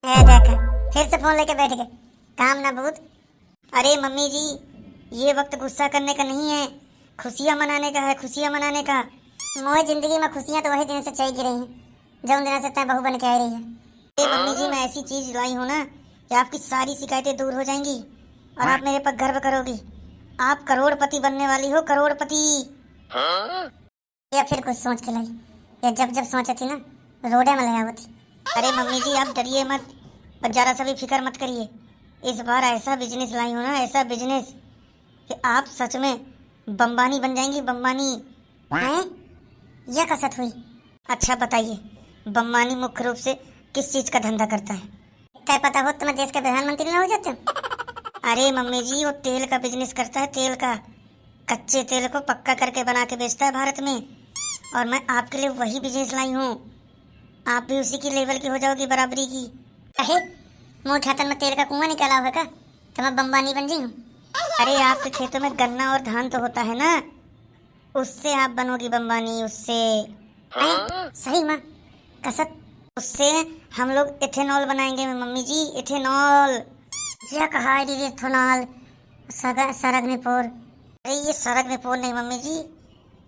देखा, फिर से फोन लेके बैठ गए। काम ना बहुत। अरे मम्मी जी, ये वक्त गुस्सा करने का नहीं है, खुशियाँ मनाने का है, खुशियाँ मनाने का। मोए जिंदगी में खुशियाँ तो वही दिन से चाहिए रही हैं जब दिन से तय बहू बन के आ रही है। अरे मम्मी जी, मैं ऐसी चीज लाई हूँ ना कि आपकी सारी शिकायतें दूर हो जाएंगी और आप मेरे पर गर्व करोगी। आप करोड़पति बनने वाली हो, करोड़पति। या फिर कुछ सोच के लाई, या जब जब सोची थी ना रोडे में लगा होती। अरे मम्मी जी, आप डरिए मत और जरा सा भी फिक्र मत करिए। इस बार ऐसा बिजनेस लाई हूँ ना, ऐसा बिजनेस कि आप सच में बम्बानी बन जाएंगी, बम्बानी। हैं? यह कसत हुई? अच्छा बताइए, बम्बानी मुख्य रूप से किस चीज का धंधा करता है? क्या पता हो तुम्हें देश के प्रधानमंत्री ना हो जाते हो। अरे मम्मी जी, वो तेल का बिजनेस करता है, तेल का। कच्चे तेल को पक्का करके बना के बेचता है भारत में। और मैं आपके लिए वही बिजनेस लाई हूँ। आप भी उसी की लेवल की हो जाओगी, बराबरी की। अरे मुँह खातन में तेल का कुआं निकाला होगा तो मैं बम्बानी बन गई हूँ। अरे आपके खेतों में गन्ना और धान तो होता है ना, उससे आप बनोगी बम्बानी, उससे। सही माँ कसत। उससे हम लोग इथेनॉल बनाएंगे मम्मी जी, इथेनॉल। यह कहा है इथेनॉल? सरगनीपुर। अरे ये सरगनीपुर नहीं मम्मी जी,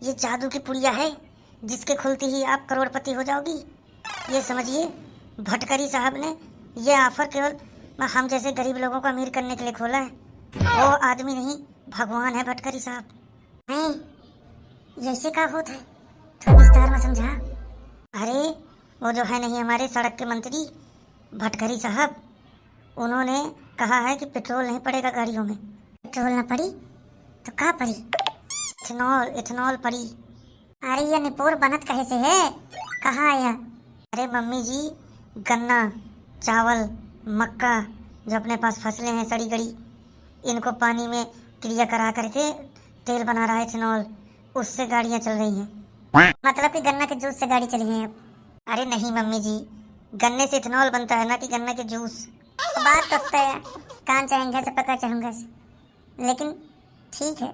ये जादू की पुड़िया है जिसके खुलते ही आप करोड़पति हो जाओगी। ये समझिए, भटकरी साहब ने ये ऑफर केवल हम जैसे गरीब लोगों को अमीर करने के लिए खोला है। वो आदमी नहीं, भगवान है भटकरी साहब। नहीं, ऐसे का होता है, थोड़ा विस्तार में समझा। अरे वो जो है नहीं हमारे सड़क के मंत्री भटकरी साहब, उन्होंने कहा है कि पेट्रोल नहीं पड़ेगा गाड़ियों में। पेट्रोल ना पड़ी तो क्या पड़ी? इथेनॉल, इथेनॉल पड़ी। अरे ये निपोर बनत कहे से है, कहाँ आया? अरे मम्मी जी, गन्ना, चावल, मक्का, जो अपने पास फसलें हैं सड़ी गड़ी, इनको पानी में क्रिया करा करके तेल बना रहा है इथेनॉल, उससे गाड़ियाँ चल रही हैं। मतलब कि गन्ना के जूस से गाड़ी चली है अब? अरे नहीं मम्मी जी, गन्ने से इथेनॉल बनता है ना कि गन्ने के जूस। तो बात तो तय है, कान चाहेंगे से पका चाहूंगा से, लेकिन ठीक है,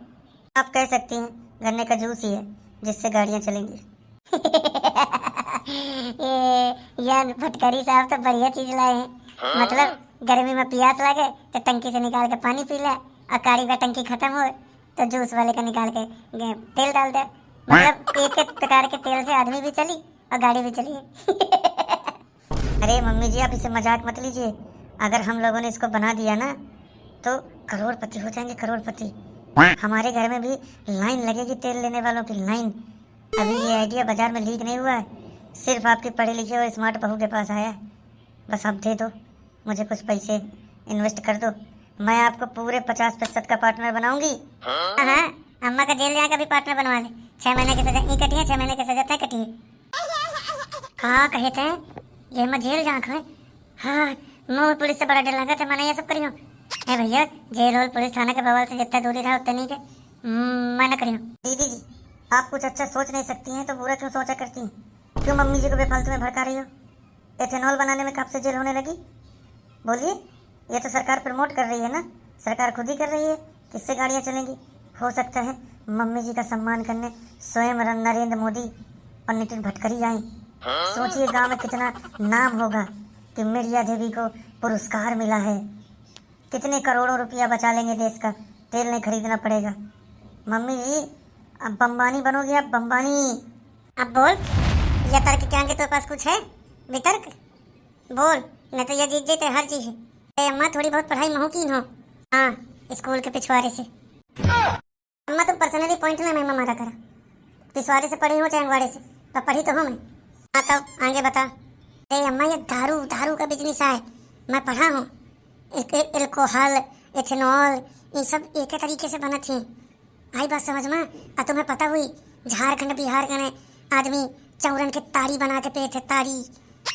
आप कह सकती हैं गन्ने का जूस ही है जिससे गाड़ियाँ चलेंगी। ये यार फटकरी साहब तो बढ़िया चीज लाए हैं। मतलब गर्मी में प्यास लगे तो टंकी से निकाल के पानी पी ले, और गाड़ी का टंकी खत्म हो तो जूस वाले का निकाल के तेल डाल दे। मतलब एक एक प्रकार के तेल से आदमी भी चली और गाड़ी भी चली। अरे मम्मी जी, आप इसे मजाक मत लीजिए। अगर हम लोगों ने इसको बना दिया ना तो करोड़पति हो जाएंगे, करोड़पति। हमारे घर में भी लाइन लगेगी तेल लेने वालों की, लाइन। अभी ये आइडिया बाजार में लीक नहीं हुआ है, सिर्फ आपके पढ़े लिखे और स्मार्ट बहू के पास आया है। बस आप दे दो मुझे कुछ पैसे, इन्वेस्ट कर दो, मैं आपको पूरे 50% का पार्टनर बनाऊंगी। हाँ, अम्मा का जेल जाकर भी पार्टनर बनवा ले। 6 महीने की सजा ई कटी है, 6 महीने की सजा तय कटी है। हाँ कहे थे ये मैं जेल जा खाए। हाँ, मैं पुलिस से बड़ा डर लगा था, मैंने ये सब करी हूँ। है भैया, जेल और पुलिस थाना के बवाल से जितना दूरी रहा उतना नहीं के मैं न करी हूँ। दीदी जी, आप कुछ अच्छा सोच नहीं सकती हैं तो बुरा क्यों सोचा करती हैं? क्यों मम्मी जी को बेफालतू में भड़का रही हो? एथेनॉल बनाने में कब से जेल होने लगी? बोलिए, ये तो सरकार प्रमोट कर रही है ना, सरकार खुद ही कर रही है, किससे गाड़ियाँ चलेंगी? हो सकता है मम्मी जी का सम्मान करने स्वयं नरेंद्र मोदी और नितिन गडकरी आए। सोचिए गांव में कितना नाम होगा कि मिर्जा देवी को पुरस्कार मिला है। कितने करोड़ों रुपया बचा लेंगे देश का, तेल नहीं खरीदना पड़ेगा। मम्मी जी, अब बम्बानी बनोगी आप, बम्बानी। अब बोल, यह तर्क क्या के पास कुछ है? वितर्क बोल, नहीं तो यह जीत जेते हर चीज। अम्मा थोड़ी बहुत पढ़ाई महूकीन हो। हाँ, स्कूल के पिछवाड़े से। अम्मा तुम पर्सनली पॉइंट ना मैं मारा करा, पिछवाड़े से पढ़ी हो चाहे अंगवाड़े से, तो पढ़ी तो हूँ मैं। हाँ तब आगे बता। अरे अम्मा, ये दारू दारू का बिजनेस है, मैं पढ़ा हूँ। एल्कोहल, इथेनॉल, ये सब एक ही तरीके से बना थी। आई बात समझ में? आ तुम्हें पता हुई झारखंड बिहार का ने आदमी चौरन के तारी बना के पे थे, तारी,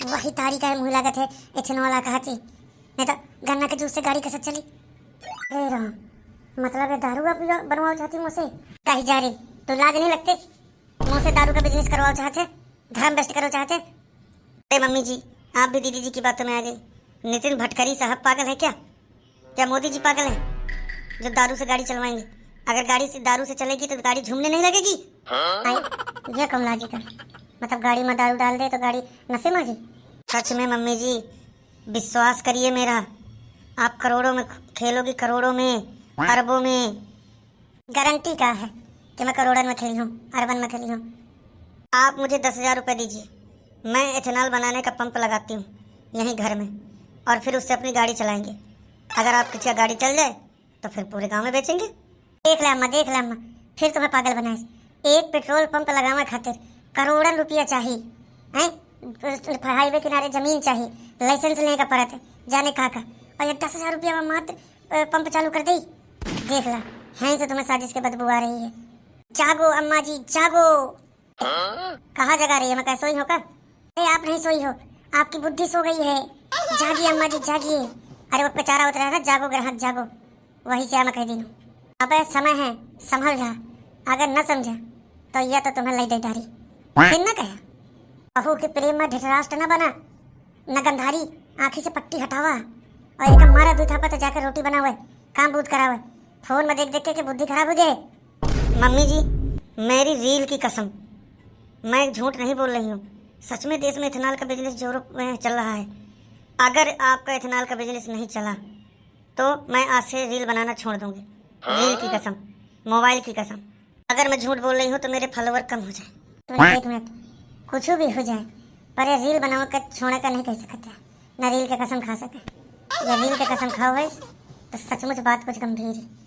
वही तारी का मुँह लागत है इथेनॉल कहा थी। नहीं तो गन्ना के जूस से गाड़ी कैसे चली? अरे राम, मतलब ये दारू का बनवाओ चाहती मुझसे? कहीं जा रही तो लाज नहीं लगती? मुझसे दारू का बिजनेस करवाओ चाहते, धर्म भ्रष्ट करो चाहते? अरे मम्मी जी, आप भी दीदी जी की बातों में आ गई। नितिन गडकरी साहब पागल है क्या? क्या मोदी जी पागल है जो दारू से गाड़ी चलवाएंगे? अगर गाड़ी से दारू से चलेगी तो गाड़ी झूमने नहीं लगेगी। ये कम लॉजिक है, मतलब गाड़ी में दारू डाल दे तो गाड़ी नशे में जी? सच में मम्मी जी, विश्वास करिए मेरा, आप करोड़ों में खेलोगी, करोड़ों में, अरबों में। गारंटी का है कि मैं करोड़न में खेली हूँ, अरबन में खेली हूँ। आप मुझे 10,000 रुपये दीजिए, मैं एथेनॉल बनाने का पंप लगाती हूँ यहीं घर में, और फिर उससे अपनी गाड़ी चलाएंगे। अगर आप किसी का गाड़ी चल जाए तो फिर पूरे गांव में बेचेंगे। देख ले अम्मा, फिर तुम्हें पागल बनाए। एक पेट्रोल पंप लगावे खातिर करोड़न रुपया चाहिए हैं? हाईवे किनारे जमीन चाहिए, लाइसेंस लेने का पड़त है, जाने का और ये 10,000 रुपया में मात्र पंप चालू कर दी। देख ला, हैं से तुम्हें साजिश के बदबू आ रही है। जागो अम्मा जी जागो। कहाँ जगा रही है? मैं क्या सोई हो का? अरे आप नहीं सोई हो, आपकी बुद्धि सो गई है। जागिए अम्मा जी जागिए। अरे वो बेचारा उतरा है ना, जागो ग्राहक जागो, वही से मैं कह दी हूँ। अब समय है, संभल जा। अगर न समझा तो यह तो तुम्हें लई डारी। फिर न कहा बहू के प्रेम में धृतराष्ट्र न बना, न गंधारी आँखी से पट्टी हटावा, और एक मारा दूध थापा तो जाकर रोटी बनावे, काम बूथ करावे। फोन में देख देख के बुद्धि खराब हो जाए। मम्मी जी, मेरी रील की कसम, मैं झूठ नहीं बोल रही हूँ। सच में देश में इथेनॉल का बिजनेस जोरों में चल रहा है। अगर आपका इथेनॉल का बिजनेस नहीं चला तो मैं आज से रील बनाना छोड़ दूंगी। रील की कसम, मोबाइल की कसम। अगर मैं झूठ बोल रही हूँ तो मेरे फॉलोवर कम हो जाए। एक मिनट, कुछ भी हो जाए पर ये रील बनाओ कर छोड़ने का नहीं कह सकते, न रील के कसम खा सके। या रील के कसम खाओ है तो सचमुच बात कुछ गंभीर है।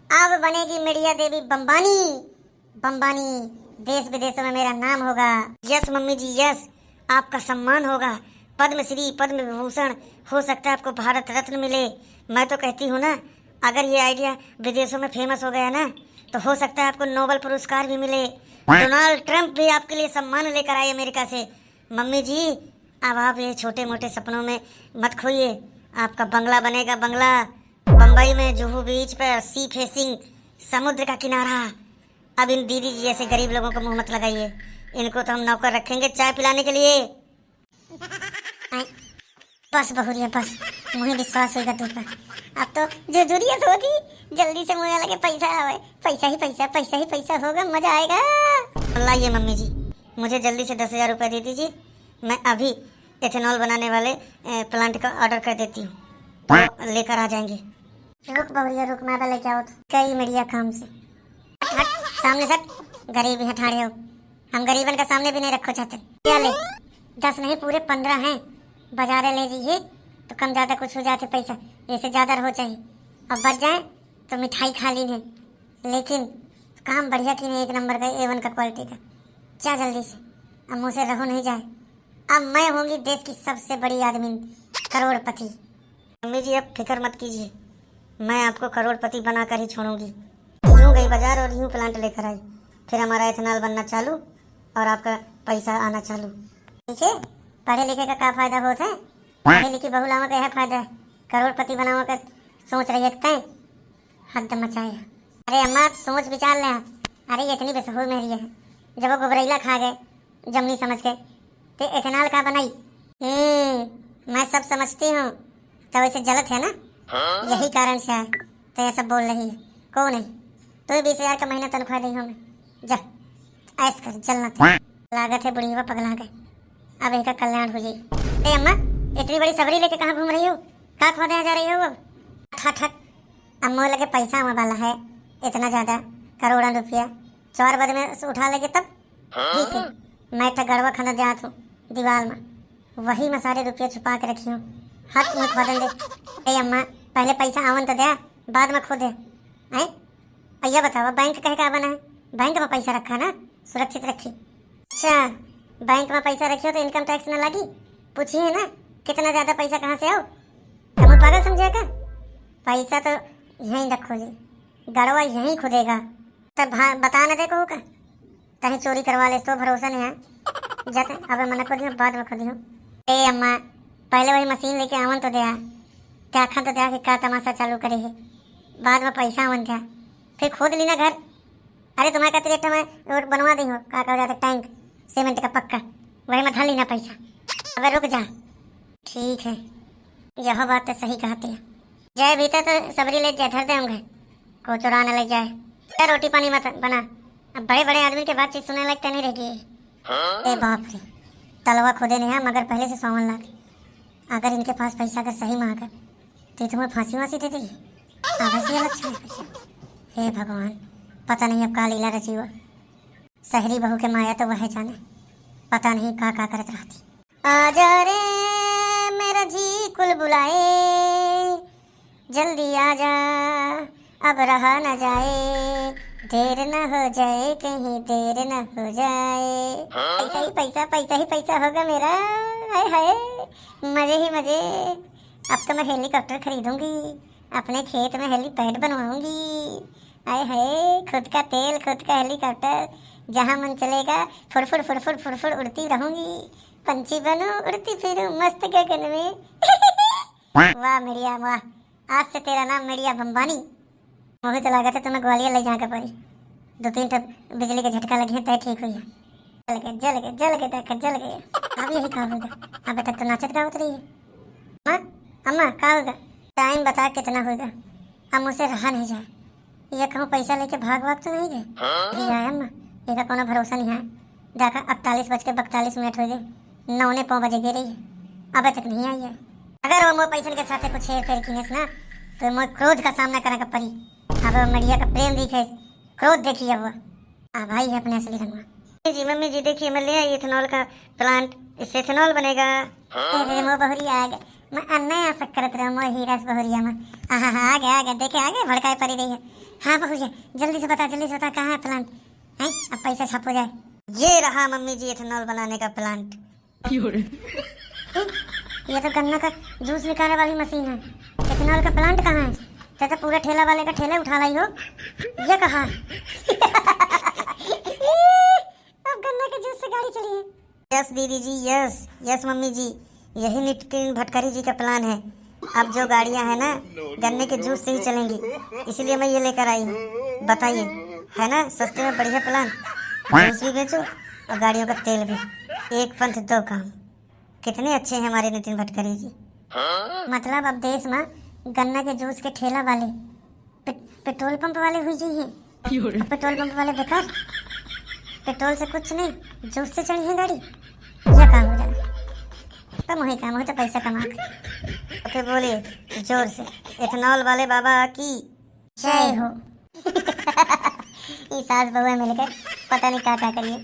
अब बनेगी मीडिया देवी बम्बानी। बम्बानी, देश विदेशों में मेरा नाम होगा। यस मम्मी जी यस, आपका सम्मान होगा, पद्मश्री, पद्म विभूषण, हो सकता है आपको भारत रत्न मिले। मैं तो कहती हूँ ना, अगर ये आइडिया विदेशों में फेमस हो गया ना तो हो सकता है आपको नोबेल पुरस्कार भी मिले। डोनाल्ड ट्रंप भी आपके लिए सम्मान लेकर आए अमेरिका से। मम्मी जी, अब आप ये छोटे मोटे सपनों में मत खोइए। आपका बंगला बनेगा, बंगला बम्बई में जुहू बीच पर, सी फेसिंग, समुद्र का किनारा। अब इन दीदी जी जैसे गरीब लोगों को मुंह मत लगाइए, इनको तो हम नौकर रखेंगे चाय पिलाने के लिए। बस बहुरिया बस, मुझे विश्वास होगा तुम पर। अब तो जो जुरिया सोची, जल्दी से मुझे लगे पैसा आवे, पैसा ही पैसा, पैसा ही पैसा होगा, मजा आएगा। लाइए मम्मी जी, मुझे जल्दी से 10,000 रुपये दे दीजिए, मैं अभी एथेनॉल बनाने वाले प्लांट का ऑर्डर कर देती हूँ, तो लेकर आ जाएंगे। रुक बहुरिया रुक, मैं पहले क्या होता कई मीडिया काम से। हट सामने सट, गरीबी हटाड़े हो, हम गरीबन का सामने भी नहीं रखो चाहते। क्या ले, 10 नहीं पूरे 15 हैं, बाजारे ले जाइए तो कम ज़्यादा कुछ हो जाते पैसा, जैसे ज़्यादा हो चाहिए। अब बच जाए तो मिठाई खा ली है, लेकिन काम बढ़िया की नहीं, एक नंबर का A1 का क्वालिटी का। क्या जल्दी से, अब मुँह से रहो नहीं जाए। अब मैं होंगी देश की सबसे बड़ी आदमी, करोड़पति। मम्मी जी अब फिक्र मत कीजिए, मैं आपको करोड़पति बनाकर ही छोड़ूंगी। यूँ गई बाजार और यूँ प्लांट लेकर आई, फिर हमारा इथेनॉल बनना चालू और आपका पैसा आना चालू। ठीक है, पढ़े लिखे का क्या फायदा होता है? पढ़े लिखी बहू लावा का यह फायदा है, करोड़पति बनावा का सोच रही है, हद मचाए। अरे अम्मा सोच विचार ले। अरे इतनी बेसहूर मेरी है, जब वो गोबरेला खा गए जमनी समझ के, तो इथेनॉल का बनाई। मैं सब समझती हूँ, तो वैसे जलत है ना, यही कारण से है तो ये सब बोल रही है। कौन है तो 20,000 का महीना तनख्वाह दी हूँ मैं, जा ऐस कर, जलना था। लागत है बुढ़ी हुआ पगला गए, अब एक कल्याण हो जाए। अम्मा इतनी बड़ी सबरी लेके कहाँ घूम रही हो, कहाँ खोदने जा रही हो? अब हट हट, अब मोह लगे पैसा हमें वाला है इतना ज़्यादा, करोड़ों रुपया 4 बजे में उठा लेंगे तब ठीक है। मैं तो गड़वा खाना जात हूँ दीवार में, वही मैं सारे रुपये छुपा के रखी हूँ, हाथ में खोदन दे। अम्मा पहले पैसा आवन तो दे, बाद में खो दे। भैया बताओ बैंक कहे का बना है? बैंक में पैसा रखा ना, सुरक्षित रखी। अच्छा बैंक में पैसा रखियो तो इनकम टैक्स न लगी, पूछिए ना कितना ज़्यादा पैसा कहाँ से आओ, तुम्हें पागल समझेगा? पैसा तो यहीं रखो जी, गड़वा यहीं खुदेगा, तब बता न देखो का कहीं चोरी करवा ले तो भरोसा नहीं है। जाते अब मना खोदी हूँ, बाद में खोदी हूँ। ए अम्मा पहले वही मशीन लेके आवन तो दिया, क्या खा तो दिया कि क्या तमाशा चालू करे है, बाद में पैसा आवन दिया, फिर खोद ली ना घर। अरे तुम्हारे कहते रेट में रोड बनवा दी हो, क्या कहा जाता टैंक सीमेंट का पक्का, वही में धर ली ना पैसा। अबे रुक जा, ठीक है यह बात तो सही कहती है। जाए भीतर तो सबरी ले जाए, धर दे होंगे को चुराने ले जाए, क्या रोटी पानी मत बना। अब बड़े बड़े आदमी के बातचीत सुनने लगता नहीं रहेगी। ए बाप रे, तलवा खोदे नहीं है मगर पहले से 100 लाख, अगर इनके पास पैसा अगर सही मांगा तो ये तुम्हें फांसी वांसी दे देगी। अवश्य अच्छा है पैसा। हे भगवान, पता नहीं अब का लीला रची हुआ। शहरी बहू के माया तो वह जाने, पता नहीं का करत रहती। आजा रे मेरा जी कुल बुलाए, जल्दी आजा अब रहा न जाए, देर न हो जाए कहीं देर न हो जाए। पैसा ही पैसा, पैसा ही पैसा होगा मेरा। हाय हाय, मजे ही मजे। अब तो मैं हेलीकॉप्टर खरीदूंगी, अपने खेत में हेलीपैड बनवाऊंगी। हाय हाय, खुद का तेल, खुद का हेलीकॉप्टर, जहाँ मन चलेगा फुड़फुड़ फुड़फुड़ फुड़फुड़ उड़ती रहूंगी। पंछी बनूं, उड़ती फिरूं मस्त गगन में। वाह मिड़िया वाह, आज से तेरा नाम मिड़िया बम्बानी। मुझे तो लगा था तुम्हें ग्वालियर ले जाकर पड़ी। 2-3 टप बिजली के झटका लगे हैं तय ठीक हुई है। जल गए जल गए जल गए, देखा जल गए। अब यही कहा होगा, अबे तक तो नाचत गावत रही है। हाँ अम्मा कहा होगा, टाइम बता कितना होगा, अब मुझसे रहा नहीं जाए। ये कहूँ पैसा लेके भाग तो नहीं गए। ठीक है अम्मा, इसका कोनो भरोसा नहीं है। देखा 48:42 हो गए, 9:15 बजे गिर रही है, अबे तक नहीं आई है। अगर वो मोर पैसन के साथ कुछ हेर फेर किनेस ना तो मोर क्रोध का सामना करे का पड़ी। अब मड़िया का प्रेम दिखे, क्रोध देखिए वो भाई है अपने असली रंगवा। जी मम्मी जी देखिए मैं ले आई इथेनॉल का प्लांट, इससे इथेनॉल बनेगा। अरे मो बहुरी आ गए, मैं अन्ना आ सकरत रहा मो हीरास बहुरिया में। हाँ आ गए देखे आ गए, भड़काए पड़ी रही है। हाँ बहुरिया जल्दी से बता कहाँ है प्लांट है, अब पैसा छप हो जाए। ये रहा मम्मी जी इथेनॉल बनाने का प्लांट। ये तो गन्ना का जूस निकालने वाली मशीन है, इथेनॉल का प्लांट कहाँ है? तो पूरे ठेला वाले का ठेले उठा लाई हो, ये कहाँ है? अब गन्ना के जूस से गाड़ी चली है। यस दीदी जी, यस यस मम्मी जी, यही नितिन भटकरी जी का प्लान है। अब जो गाड़ियां हैं ना गन्ने के जूस से ही चलेंगी, इसलिए मैं ये लेकर आई हूँ। बताइए, है ना सस्ते में बढ़िया प्लान। जूस भी बेचो और गाड़ियों का तेल भी, एक पंथ दो काम। कितने अच्छे हैं हमारे नितिन भटकरी जी। मतलब अब देश में गन्ना के जूस के ठेला वाले पेट्रोल पंप वाले हुई जी हैं। पेट्रोल पंप वाले बेकार, पेट्रोल से कुछ नहीं, जूस से चढ़ी है गाड़ी। ये काम हो जाए तो मुझे काम हो तो पैसा कमा के। तो फिर बोलिए जोर से, इथेनॉल वाले बाबा की जय हो। ये सास बहू मिलकर पता नहीं क्या करिए।